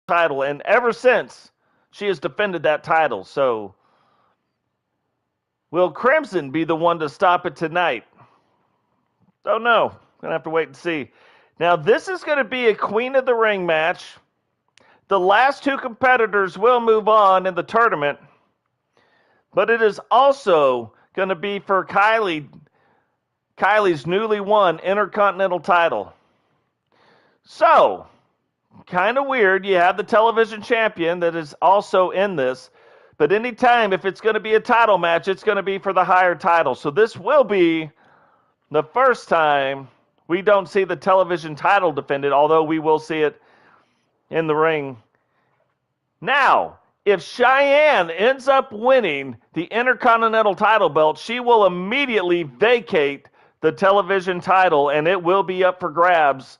title, and ever since she has defended that title. So will Crimson be the one to stop it tonight? Don't know. Gonna have to wait and see. Now this is going to be a Queen of the Ring match. The last two competitors will move on in the tournament, but it is also going to be for Kylee's newly won Intercontinental title. So, kind of weird. You have the television champion that is also in this, but anytime if it's going to be a title match, it's going to be for the higher title. So this will be the first time we don't see the television title defended, although we will see it in the ring. Now, if Shyanne ends up winning the Intercontinental title belt, she will immediately vacate the television title, and it will be up for grabs.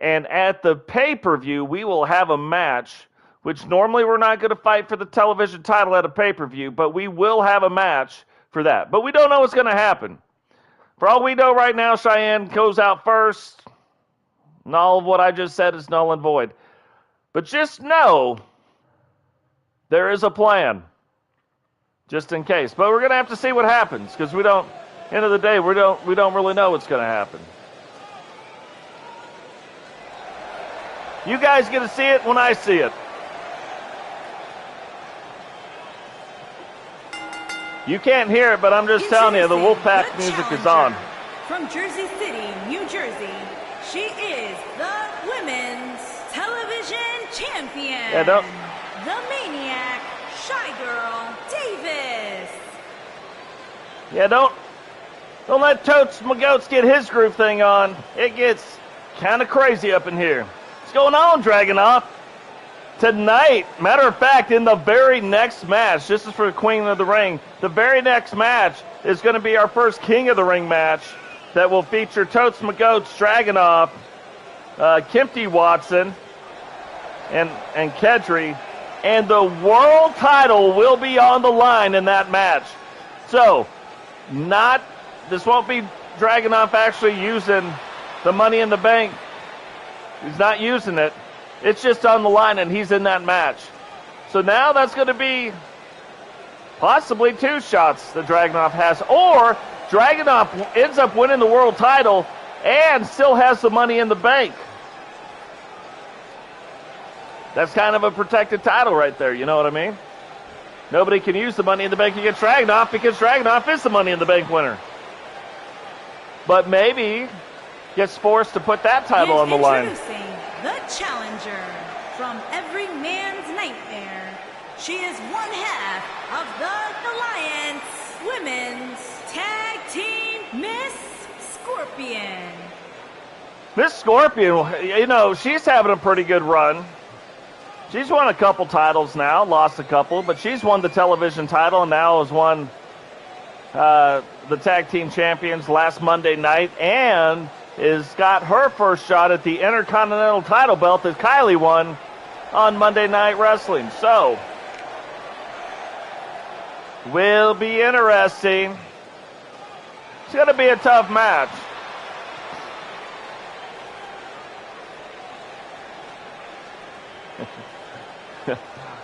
And at the pay-per-view, we will have a match, which normally we're not going to fight for the television title at a pay-per-view, but we will have a match for that. But we don't know what's going to happen. For all we know right now, Shyanne goes out first, and all of what I just said is null and void. But just know there is a plan, just in case. But we're going to have to see what happens, because we don't, end of the day, we don't really know what's going to happen. You guys get to see it when I see it. You can't hear it, but I'm just telling you, the Wolfpack music is on. From Jersey City, New Jersey, she is the Women's Television Champion. Yeah, don't. The Maniac, Shy Girl, Davis. Yeah, don't let Totes My Goats get his groove thing on. It gets kind of crazy up in here. What's going on, Dragunov? Tonight, matter of fact, in the very next match, this is for the Queen of the Ring, the very next match is going to be our first King of the Ring match that will feature Totes My Goats, Dragunov, Kempty Watson, and Kedry, and the world title will be on the line in that match. So, this won't be Dragunov actually using the Money in the Bank. He's not using it. It's just on the line, and he's in that match. So now that's going to be possibly two shots that Dragunov has. Or Dragunov ends up winning the world title and still has the Money in the Bank. That's kind of a protected title right there, you know what I mean? Nobody can use the Money in the Bank against Dragunov because Dragunov is the Money in the Bank winner. But maybe gets forced to put that title on the line. Introducing the challenger from every man's nightmare. She is one half of the Alliance Women's Tag Team, Miss Scorpion. Miss Scorpion, you know, she's having a pretty good run. She's won a couple titles now, lost a couple, but she's won the television title and now has won the Tag Team Champions last Monday night and has got her first shot at the Intercontinental title belt that Kylee won on Monday Night Wrestling. So, will be interesting. It's going to be a tough match.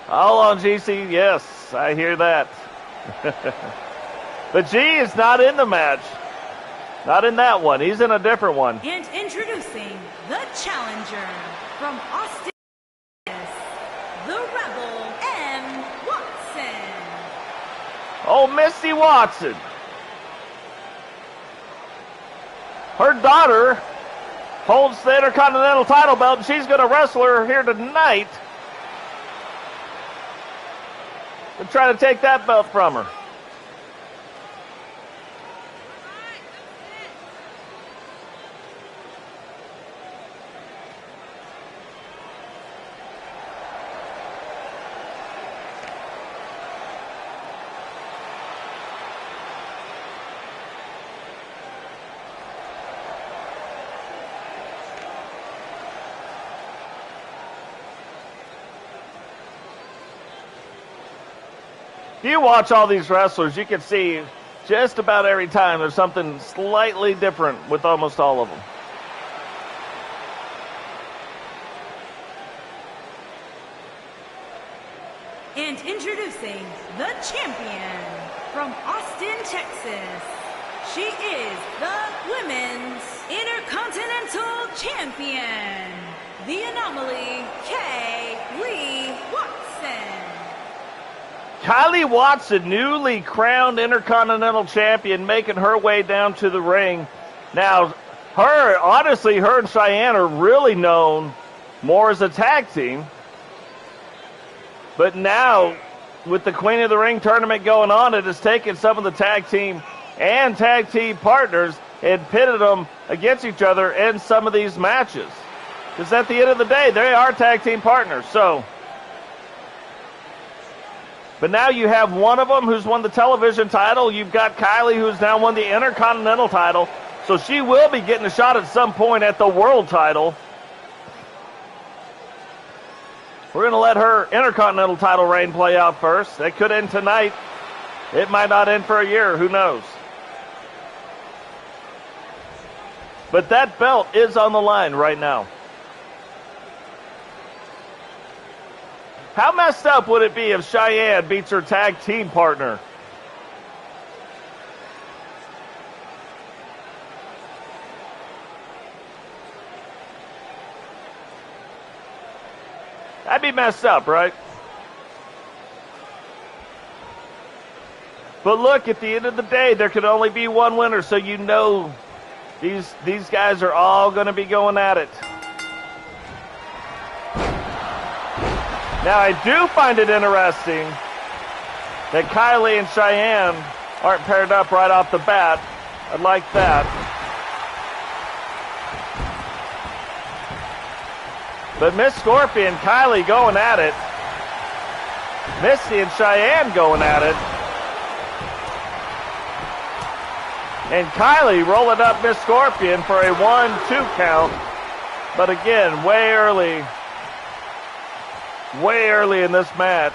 All on GC, yes, I hear that. But G is not in the match. Not in that one. He's in a different one. And introducing the challenger from Austin, the Rebel M. Watson. Oh, Misti Watson. Her daughter holds the Intercontinental title belt, and she's going to wrestle her here tonight to try to take that belt from her. If you watch all these wrestlers, you can see just about every time there's something slightly different with almost all of them. And introducing the champion from Austin, Texas. She is the Women's Intercontinental Champion, the Anomaly, Kylee Watson. Kylee Watson, newly crowned Intercontinental Champion, making her way down to the ring. Now, honestly, her and Shyanne are really known more as a tag team. But now, with the Queen of the Ring tournament going on, it has taken some of the tag team partners and pitted them against each other in some of these matches. Because at the end of the day, they are tag team partners. But now you have one of them who's won the television title. You've got Kylee, who's now won the Intercontinental title. So she will be getting a shot at some point at the world title. We're going to let her Intercontinental title reign play out first. That could end tonight. It might not end for a year. Who knows? But that belt is on the line right now. How messed up would it be if Shyanne beats her tag team partner? That'd be messed up, right? But look, at the end of the day, there could only be one winner, so you know these guys are all going to be going at it. Now, I do find it interesting that Kylee and Shyanne aren't paired up right off the bat. I like that. But Miss Scorpion, Kylee going at it. Misti and Shyanne going at it. And Kylee rolling up Miss Scorpion for a 1-2 count. But again, way early in this match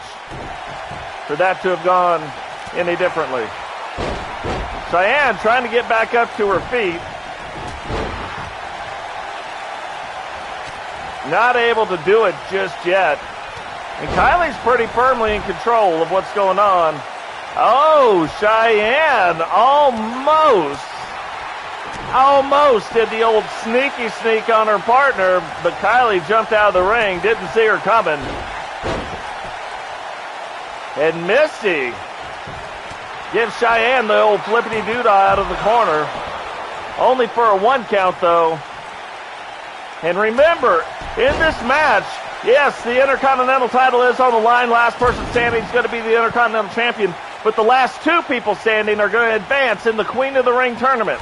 for that to have gone any differently. Shyanne trying to get back up to her feet. Not able to do it just yet. And Kylie's pretty firmly in control of what's going on. Oh, Shyanne almost did the old sneaky sneak on her partner, but Kylee jumped out of the ring, didn't see her coming. And Misti gives Shyanne the old flippity-doodah out of the corner. Only for a 1 count, though. And remember, in this match, yes, the Intercontinental title is on the line. Last person standing is going to be the Intercontinental Champion. But the last 2 people standing are going to advance in the Queen of the Ring tournament.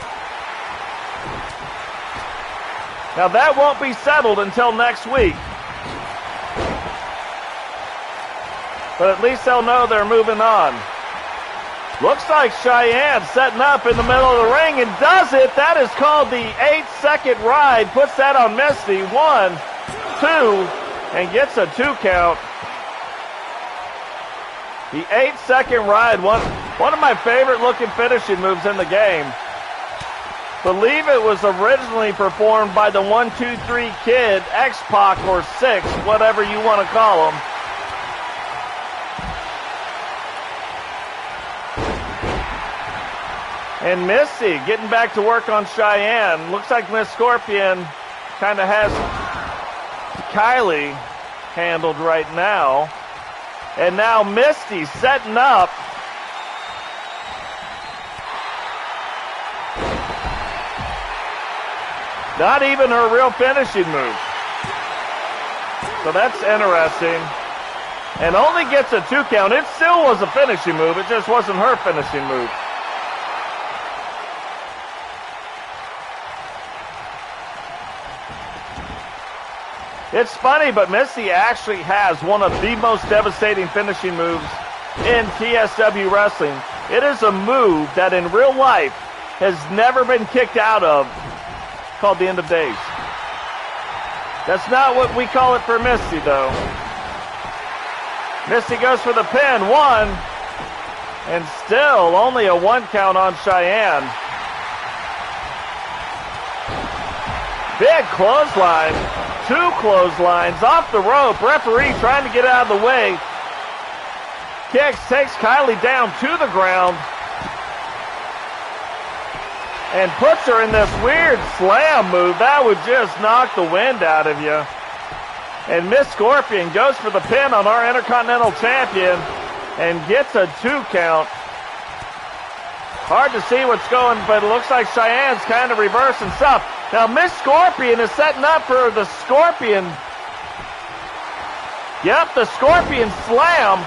Now, that won't be settled until next week. But at least they'll know they're moving on. Looks like Shyanne setting up in the middle of the ring and does it. That is called the 8-second ride. Puts that on Misti. 1, 2, and gets a 2 count. The 8-second ride, one of my favorite looking finishing moves in the game. Believe it was originally performed by the 1-2-3 Kid, X-Pac, or 6, whatever you want to call him. And Misti getting back to work on Shyanne. Looks like Miss Scorpion kind of has Kylee handled right now. And now Misti setting up. Not even her real finishing move. So that's interesting. And only gets a 2 count. It still was a finishing move. It just wasn't her finishing move. It's funny, but Misti actually has one of the most devastating finishing moves in TSW wrestling. It is a move that in real life has never been kicked out of, called the End of Days. That's not what we call it for Misti, though. Misti goes for the pin, 1, and still only a 1 count on Shyanne. Big clothesline. 2 clotheslines off the rope. Referee trying to get out of the way. kicks, takes Kylee down to the ground, and puts her in this weird slam move. That would just knock the wind out of you. And Miss Scorpion goes for the pin on our Intercontinental Champion and gets a 2 count. Hard to see what's going, but it looks like Cheyenne's kind of reversing stuff. Now Miss Scorpion is setting up for the Scorpion. Yep, the Scorpion Slam.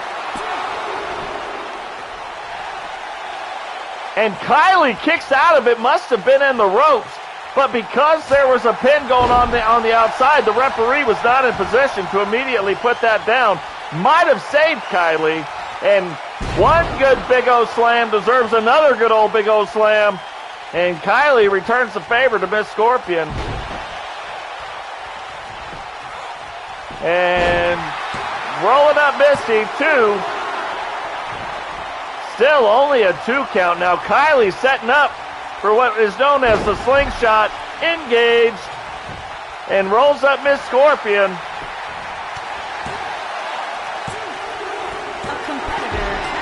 And Kylee kicks out of it, must have been in the ropes. But because there was a pin going on the outside, the referee was not in position to immediately put that down. Might have saved Kylee. And one good Big O Slam deserves another good old Big O Slam. And Kylee returns the favor to Miss Scorpion. And rolling up Misti, 2. Still only a 2 count. Now Kylee setting up for what is known as the slingshot, engaged, and rolls up Miss Scorpion.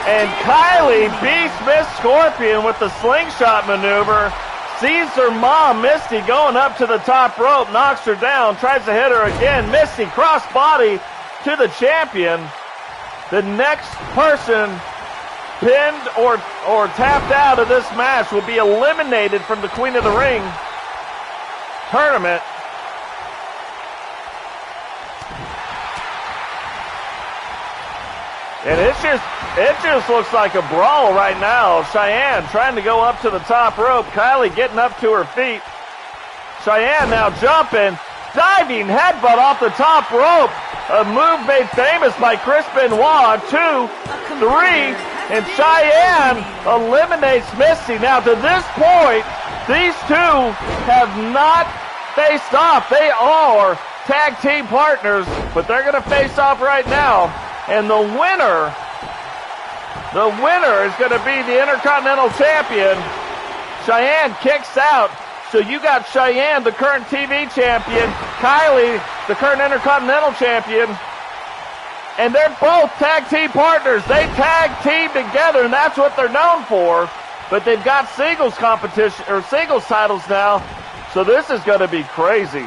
And Kylee beats Miss Scorpion with the slingshot maneuver. Sees her mom, Misti, going up to the top rope, knocks her down, tries to hit her again. Misti crossbody to the champion. The next person pinned or tapped out of this match will be eliminated from the Queen of the Ring tournament. And it just looks like a brawl right now. Shyanne trying to go up to the top rope. Kylee getting up to her feet. Shyanne now jumping, diving headbutt off the top rope. A move made famous by Chris Benoit. 2, 3, and Shyanne eliminates Misti. Now to this point, these two have not faced off. They are tag team partners, but they're going to face off right now. And the winner is going to be the Intercontinental Champion. Shyanne kicks out. So you got Shyanne, the current TV champion, Kylee, the current Intercontinental Champion, and they're both tag team partners. They tag team together, and that's what they're known for. But they've got singles competition or singles titles now, so this is going to be crazy.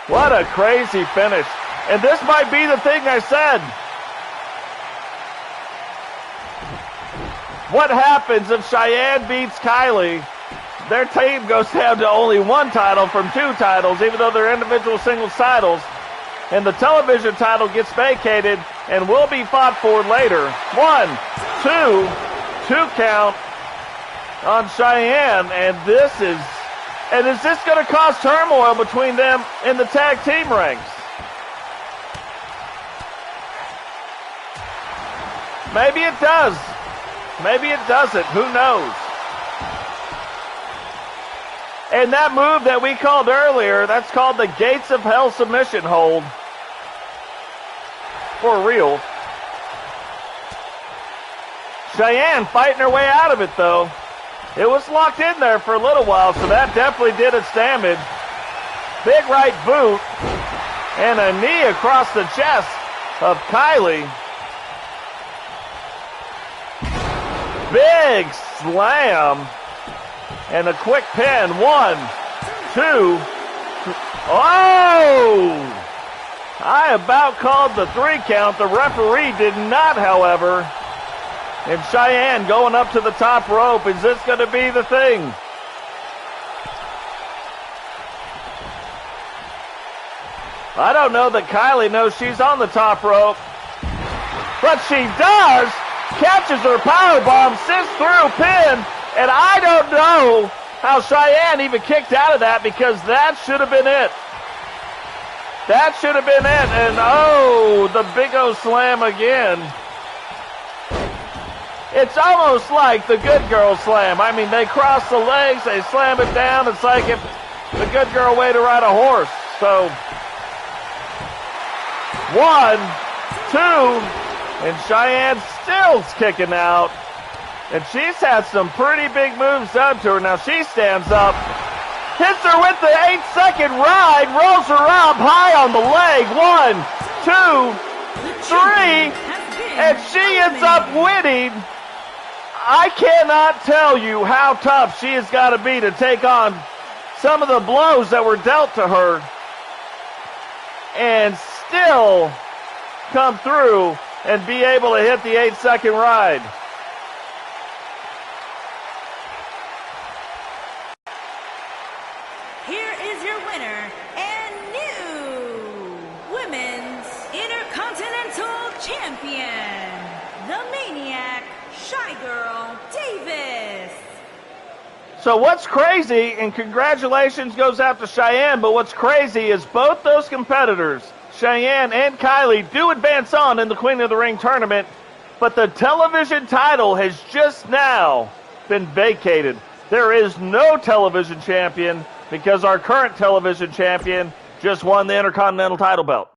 What a crazy finish. And this might be the thing I said. What happens if Shyanne beats Kylee? Their team goes down to only 1 title from 2 titles, even though they're individual singles titles. And the television title gets vacated and will be fought for later. 1, 2 count on Shyanne. And is this going to cause turmoil between them in the tag team ranks? Maybe it does. Maybe it doesn't. Who knows? And that move that we called earlier, that's called the Gates of Hell submission hold. For real. Shyanne fighting her way out of it, though. It was locked in there for a little while, so that definitely did its damage. Big right boot and a knee across the chest of Kylee. Big slam and a quick pin. 1, 2. Oh! I about called the 3 count. The referee did not, however. And Shyanne going up to the top rope. Is this going to be the thing? I don't know that Kylee knows she's on the top rope. But she does! Catches her powerbomb, sits through, pin, and I don't know how Shyanne even kicked out of that, because that should have been it. That should have been it, and oh, the Big O Slam again. It's almost like the Good Girl Slam. I mean, they cross the legs, they slam it down. It's like if the Good Girl way to ride a horse. So, 1, 2, and Cheyenne still's kicking out. And she's had some pretty big moves done to her. Now she stands up, hits her with the 8-second ride, rolls her up high on the leg. 1, 2, 3, and she ends up winning. I cannot tell you how tough she has got to be to take on some of the blows that were dealt to her and still come through and be able to hit the 8-second ride. Here is your winner and new Women's Intercontinental Champion, the Maniac, Shy Girl Davis. So what's crazy, and congratulations goes out to Shyanne, but what's crazy is both those competitors, Shyanne and Kylee, do advance on in the Queen of the Ring tournament, but the television title has just now been vacated. There is no television champion because our current television champion just won the Intercontinental title belt.